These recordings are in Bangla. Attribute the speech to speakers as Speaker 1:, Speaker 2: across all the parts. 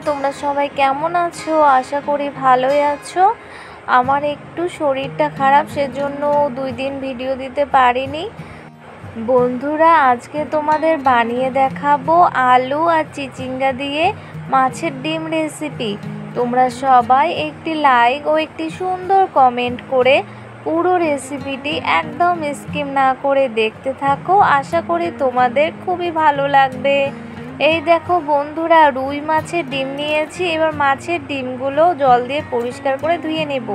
Speaker 1: তোমরা সবাই কেমন আছো? আশা করি ভালোই আছো। আমার একটু শরীরটা খারাপ, সেজন্য 2 দিন ভিডিও দিতে পারিনি। বন্ধুরা, আজকে তোমাদের বানিয়ে দেখাবো আলু আর চিচিঙ্গা দিয়ে মাছের ডিম রেসিপি। তোমরা সবাই একটি লাইক ও একটি সুন্দর কমেন্ট করে পুরো রেসিপিটি একদম স্কিপ না করে দেখতে থাকো। আশা করি তোমাদের খুবই ভালো লাগবে। এই দেখো বন্ধুরা, রুই মাছের ডিম নিয়েছি। এবার মাছের ডিমগুলো জল দিয়ে পরিষ্কার করে ধুয়ে নেব।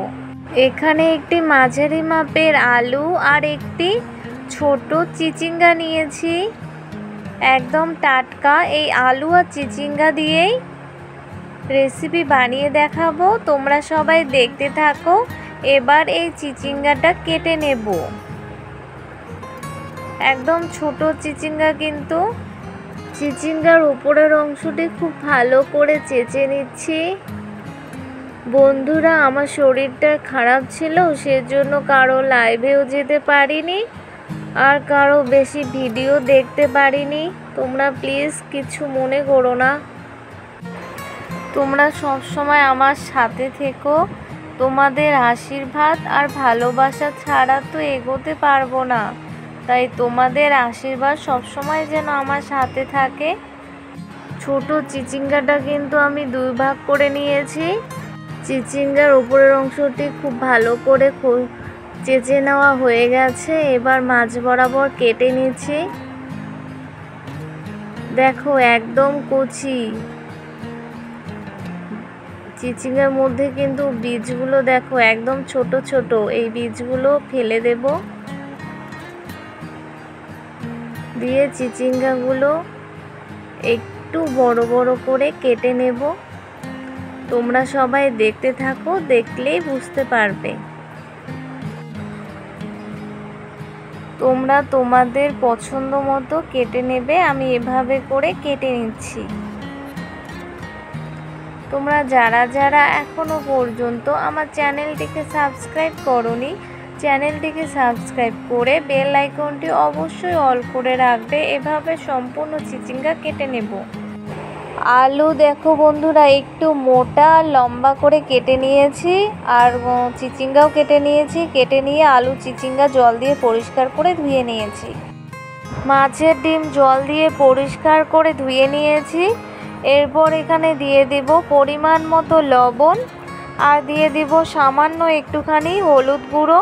Speaker 1: এখানে একটি মাঝারি মাপের আলু আর একটি ছোট চিচিঙ্গা নিয়েছি, একদম টাটকা। এই আলু আর চিচিঙ্গা দিয়েই রেসিপি বানিয়ে দেখাবো, তোমরা সবাই দেখতে থাকো। এবার এই চিচিঙ্গাটা কেটে নেব। একদম ছোট চিচিঙ্গা, কিন্তু চিচিঙ্গার উপরের অংশটি খুব ভালো করে চেঁচে নিচ্ছি। বন্ধুরা, আমার শরীরটা খারাপ ছিল, সেজন্য কারো লাইভেও যেতে পারিনি আর কারো বেশি ভিডিও দেখতে পারিনি। তোমরা প্লিজ কিছু মনে করো না। তোমরা সব সময় আমার সাথে থেকো। তোমাদের আশীর্বাদ আর ভালোবাসা ছাড়া তো এগোতে পারবো না, তাই তোমাদের আশীর্বাদ সবসময় যেন আমার সাথে থাকে। ছোট চিচিঙ্গাটা কিন্তু আমি 2 ভাগ করে নিয়েছি। চিচিঙ্গার উপরের অংশটি খুব ভালো করে চেঁচে নেওয়া হয়ে গেছে। এবার মাছ বরাবর কেটে নিচ্ছি। দেখো, একদম কচি। চিচিঙ্গার মধ্যে কিন্তু বীজগুলো দেখো একদম ছোট ছোট। এই বীজগুলো ফেলে দেব। দিয়ে চিচিঙ্গাগুলো একটু বড় বড় করে কেটে নেব। তোমরা সবাই দেখতে থাকো, দেখলেই বুঝতে পারবে। তোমরা তোমাদের পছন্দ মতো কেটে নেবে। আমি এভাবে করে কেটে নিচ্ছি। তোমরা যারা যারা এখনো পর্যন্ত আমার চ্যানেলটিকে সাবস্ক্রাইব করোনি, চ্যানেলটিকে সাবস্ক্রাইব করে বেল আইকনটি অবশ্যই অল করে রাখবে। এভাবে সম্পূর্ণ চিচিঙ্গা কেটে নেব। আলু দেখো বন্ধুরা, একটু মোটা লম্বা করে কেটে নিয়েছি, আর চিচিঙ্গাও কেটে নিয়েছি। কেটে নিয়ে আলু চিচিঙ্গা জল দিয়ে পরিষ্কার করে ধুয়ে নিয়েছি। মাছের ডিম জল দিয়ে পরিষ্কার করে ধুয়ে নিয়েছি। এরপর এখানে দিয়ে দেব পরিমাণ মতো লবণ, আর দিয়ে দিব সামান্য একটুখানি হলুদ গুঁড়ো।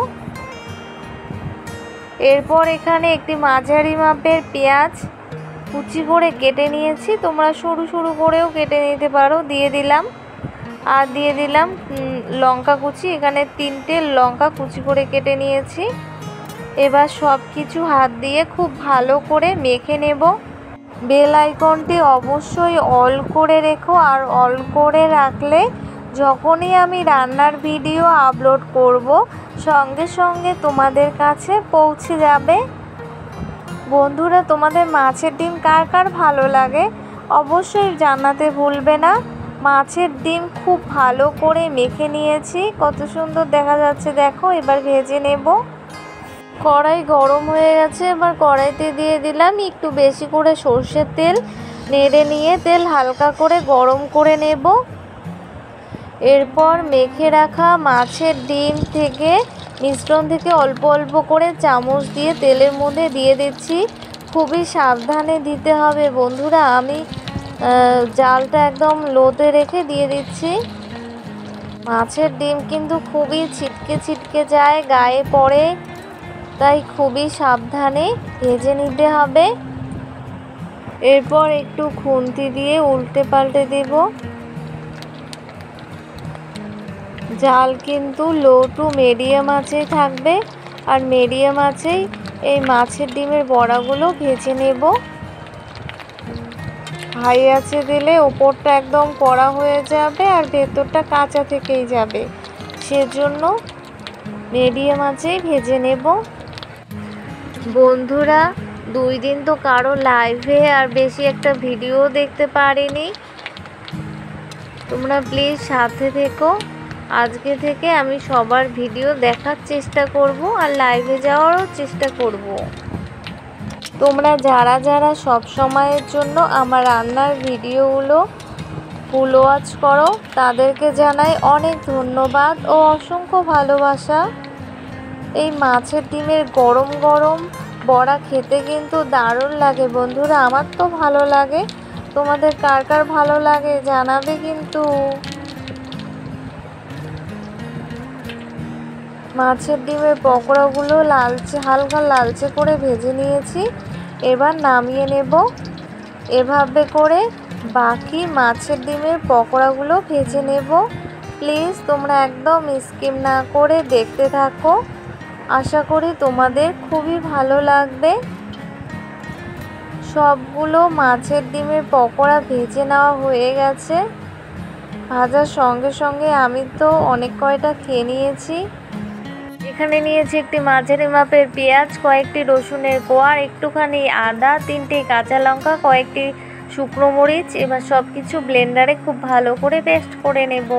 Speaker 1: এরপর এখানে একটি মাঝারি মাপের পেঁয়াজ কুচি করে কেটে নিয়েছি। তোমরা সরু সরু করেও কেটে নিতে পারো। দিয়ে দিলাম। আর দিয়ে দিলাম লঙ্কা কুচি। এখানে 3টে লঙ্কা কুচি করে কেটে নিয়েছি। এবার সব কিছু হাত দিয়ে খুব ভালো করে মেখে নেব। বেল আইকনটি অবশ্যই অল করে রেখো, আর অল করে রাখলে যখনই আমি রান্নার ভিডিও আপলোড করব, সঙ্গে সঙ্গে তোমাদের কাছে পৌঁছে যাবে। বন্ধুরা, তোমাদের মাছের ডিম কার কার ভালো লাগে অবশ্যই জানাতে ভুলবে না। মাছের ডিম খুব ভালো করে মেখে নিয়েছি, কত সুন্দর দেখা যাচ্ছে দেখো। এবার ভেজে নেব। কড়াই গরম হয়ে গেছে। এবার কড়াইতে দিয়ে দিলাম একটু বেশি করে সর্ষের তেল। নেড়ে নিয়ে তেল হালকা করে গরম করে নেব। এরপর মেখে রাখা মাছের ডিম থেকে মিশ্রণ থেকে অল্প অল্প করে চামচ দিয়ে তেলের মধ্যে দিয়ে দিচ্ছি। খুবই সাবধানে দিতে হবে বন্ধুরা। আমি জালটা একদম লোতে রেখে দিয়ে দিচ্ছি। মাছের ডিম কিন্তু খুবই ছিটকে ছিটকে যায়, গায়ে পড়ে, তাই খুবই সাবধানে ভেজে নিতে হবে। এরপর একটু খুন্তি দিয়ে উল্টে পাল্টে দেব। জাল কিন্তু লো টু মিডিয়াম আঁচেই থাকবে, আর মিডিয়াম আঁচেই এই মাছের ডিমের বড়াগুলো ভেজে নেব। হাই আঁচে দিলে ওপরটা একদম কড়া হয়ে যাবে আর ভেতরটা কাঁচা থেকেই যাবে, সেজন্য মিডিয়াম আঁচেই ভেজে নেব। বন্ধুরা, 2 দিন তো কারো লাইভে আর বেশি একটা ভিডিও দেখতে পারিনি। তোমরা প্লিজ সাথে থেকো। আজকে থেকে আমি সবার ভিডিও দেখার চেষ্টা করব আর লাইভে যাওয়ারও চেষ্টা করব। তোমরা যারা যারা সব সময়ের জন্য আমার রান্নার ভিডিওগুলো ফুল ওয়াচ করো তাদেরকে জানাই অনেক ধন্যবাদ ও অসংখ্য ভালোবাসা। এই মাছের ডিমের গরম গরম বড়া খেতে কিন্তু দারুণ লাগে বন্ধুরা, আমার তো ভালো লাগে। তোমাদের কার কার ভালো লাগে জানাবে কিন্তু। মাছের ডিমের পকোড়াগুলো হালকা লালচে করে ভেজে নিয়েছি, এবার নামিয়ে নেব। এভাবে করে বাকি মাছের ডিমের পকোড়াগুলো ভেজে নেব। প্লিজ তোমরা একদম স্কিপ না করে দেখতে থাকো, আশা করি তোমাদের খুবই ভালো লাগবে। সবগুলো মাছের ডিমের পকোড়া ভেজে নেওয়া হয়ে গেছে। ভাজার সঙ্গে সঙ্গে আমি তো অনেক কয়টা খেয়ে নিয়েছি। এখানে নিয়েছি একটি মাঝারি মাপের পেঁয়াজ, কয়েকটি রসুনের কোয়া, একটুখানি আদা, 3টে কাঁচা লঙ্কা, কয়েকটি শুকনো মরিচ। এবার সব কিছু ব্লেন্ডারে খুব ভালো করে পেস্ট করে নেব।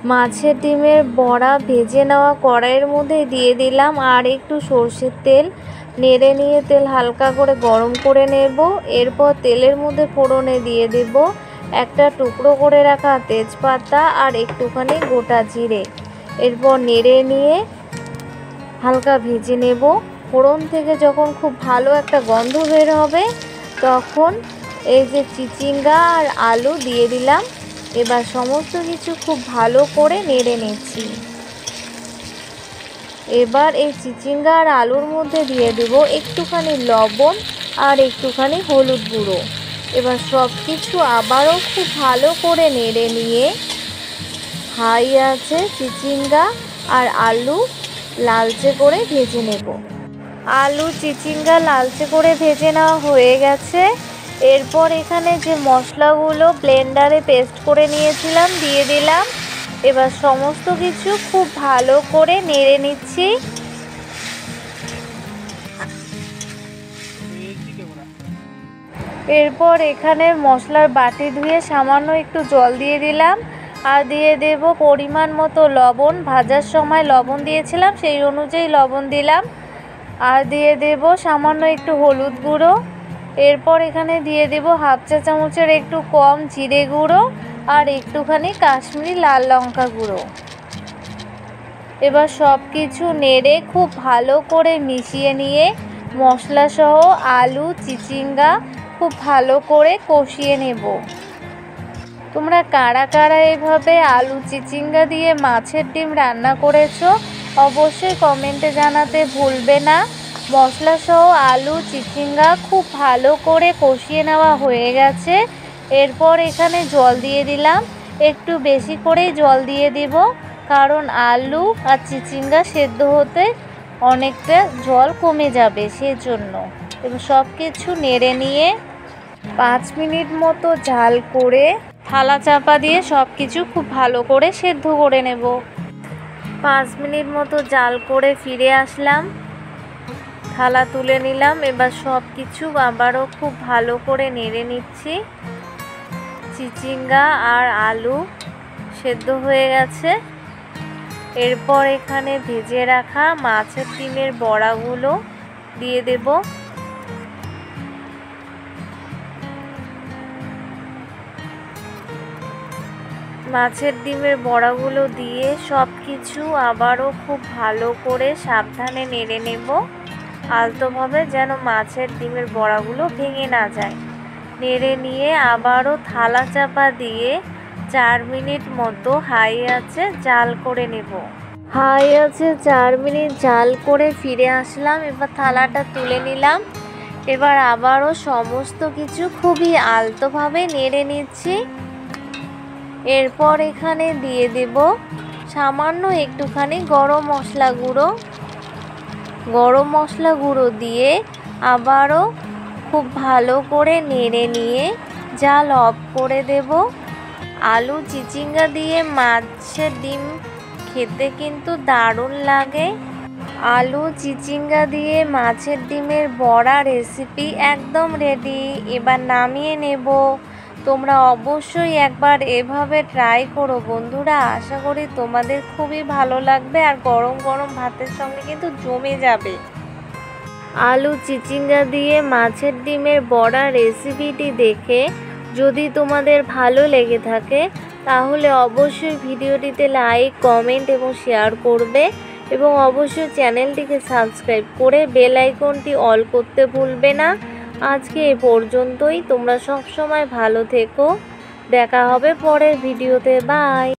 Speaker 1: মাছের ডিমের বড়া ভেজে নেওয়া কড়াইয়ের মধ্যে দিয়ে দিলাম আর একটু সর্ষের তেল। নেড়ে নিয়ে তেল হালকা করে গরম করে নেব। এরপর তেলের মধ্যে ফোড়নে দিয়ে দেব একটা টুকরো করে রাখা তেজপাতা আর একটুখানি গোটা জিরে। এরপর নেড়ে নিয়ে হালকা ভেজে নেব। ফোড়ন থেকে যখন খুব ভালো একটা গন্ধ বের হবে তখন এই যে চিচিঙ্গা আর আলু দিয়ে দিলাম। এবার সমস্ত কিছু খুব ভালো করে নেড়ে নিচ্ছি। এবার এই চিচিঙ্গা আর আলুর মধ্যে দিয়ে দেব একটুখানি লবণ আর একটুখানি হলুদ গুঁড়ো। এবার সব কিছু আবারও খুব ভালো করে নেড়ে নিয়ে হাই আছে চিচিঙ্গা আর আলু লালচে করে ভেজে নেব। আলু চিচিঙ্গা লালচে করে ভেজে নেওয়া হয়ে গেছে। এরপর এখানে যে মশলাগুলো ব্লেন্ডারে পেস্ট করে নিয়েছিলাম দিয়ে দিলাম। এবার সমস্ত কিছু খুব ভালো করে নেড়ে নিচ্ছি। এরপর এখানে মশলার বাটি ধুয়ে সামান্য একটু জল দিয়ে দিলাম আর দিয়ে দেব পরিমাণ মতো লবণ। ভাজার সময় লবণ দিয়েছিলাম সেই অনুযায়ী লবণ দিলাম আর দিয়ে দেব সামান্য একটু হলুদ গুঁড়ো। এরপর এখানে দিয়ে দেব হাফ চা চামচের একটু কম জিরে গুঁড়ো আর একটুখানি কাশ্মীরি লাল লঙ্কা গুঁড়ো। এবার সব কিছু নেড়ে খুব ভালো করে মিশিয়ে নিয়ে মশলা সহ আলু চিচিঙ্গা খুব ভালো করে কষিয়ে নেব। তোমরা কারা কারা এভাবে আলু চিচিঙ্গা দিয়ে মাছের ডিম রান্না করেছো অবশ্যই কমেন্টে জানাতে ভুলবে না। মশলা সহ আলু চিচিঙ্গা খুব ভালো করে কষিয়ে নেওয়া হয়ে গেছে। এরপর এখানে জল দিয়ে দিলাম, একটু বেশি করেই জল দিয়ে দিব কারণ আলু আর চিচিঙ্গা সেদ্ধ হতে অনেকটা জল কমে যাবে সেজন্য। এবং সব কিছু নেড়ে নিয়ে 5 মিনিট মতো ঝাল করে থালা চাপা দিয়ে সব কিছু খুব ভালো করে সেদ্ধ করে নেব। 5 মিনিট মতো জাল করে ফিরে আসলাম, থালা তুলে নিলাম। এবার সব কিছু আবারও খুব ভালো করে নেড়ে নিচ্ছি। চিচিঙ্গা আর আলু সেদ্ধ হয়ে গেছে। এরপর এখানে ভেজে রাখা মাছের ডিমের বড়াগুলো দিয়ে দেব। মাছের ডিমের বড়াগুলো দিয়ে সব কিছু আবারও খুব ভালো করে সাবধানে নেড়ে নেব আলতোভাবে, যেন মাছের ডিমের বড়াগুলো ভেঙে না যায়। নেড়ে নিয়ে আবারও থালা চাপা দিয়ে 4 মিনিট মতো হাই আছে জাল করে নেব। হাই আছে 4 মিনিট জাল করে ফিরে আসলাম। এবার থালাটা তুলে নিলাম। এবার আবারও সমস্ত কিছু খুবই আলতোভাবে নেড়ে নিচ্ছি। এরপর এখানে দিয়ে দেব সামান্য একটুখানি গরম মশলা গুঁড়ো। গরম মশলা গুঁড়ো দিয়ে আবারও খুব ভালো করে নেড়ে নিয়ে জাল অফ করে দেব। আলু চিচিঙ্গা দিয়ে মাছের ডিম খেতে কিন্তু দারুণ লাগে। আলু চিচিঙ্গা দিয়ে মাছের ডিমের বড়া রেসিপি একদম রেডি। এবার নামিয়ে নেব। তোমরা অবশ্যই একবার এভাবে ট্রাই করো বন্ধুরা, আশা করি তোমাদের খুবই ভালো লাগবে আর গরম গরম ভাতের সঙ্গে কিন্তু জমে যাবে। আলু চিচিঙ্গা দিয়ে মাছের ডিমের বড়া রেসিপিটি দেখে যদি তোমাদের ভালো লেগে থাকে তাহলে অবশ্যই ভিডিওটিতে লাইক, কমেন্ট এবং শেয়ার করবে এবং অবশ্যই চ্যানেলটিকে সাবস্ক্রাইব করে বেল আইকনটি অল করতে ভুলবে না। আজকে এ পর্যন্তই। তোমরা সব সময় ভালো থেকো। দেখা হবে পরের ভিডিওতে। বাই।